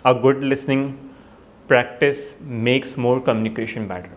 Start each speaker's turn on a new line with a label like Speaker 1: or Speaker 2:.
Speaker 1: A good listening practice makes more communication better۔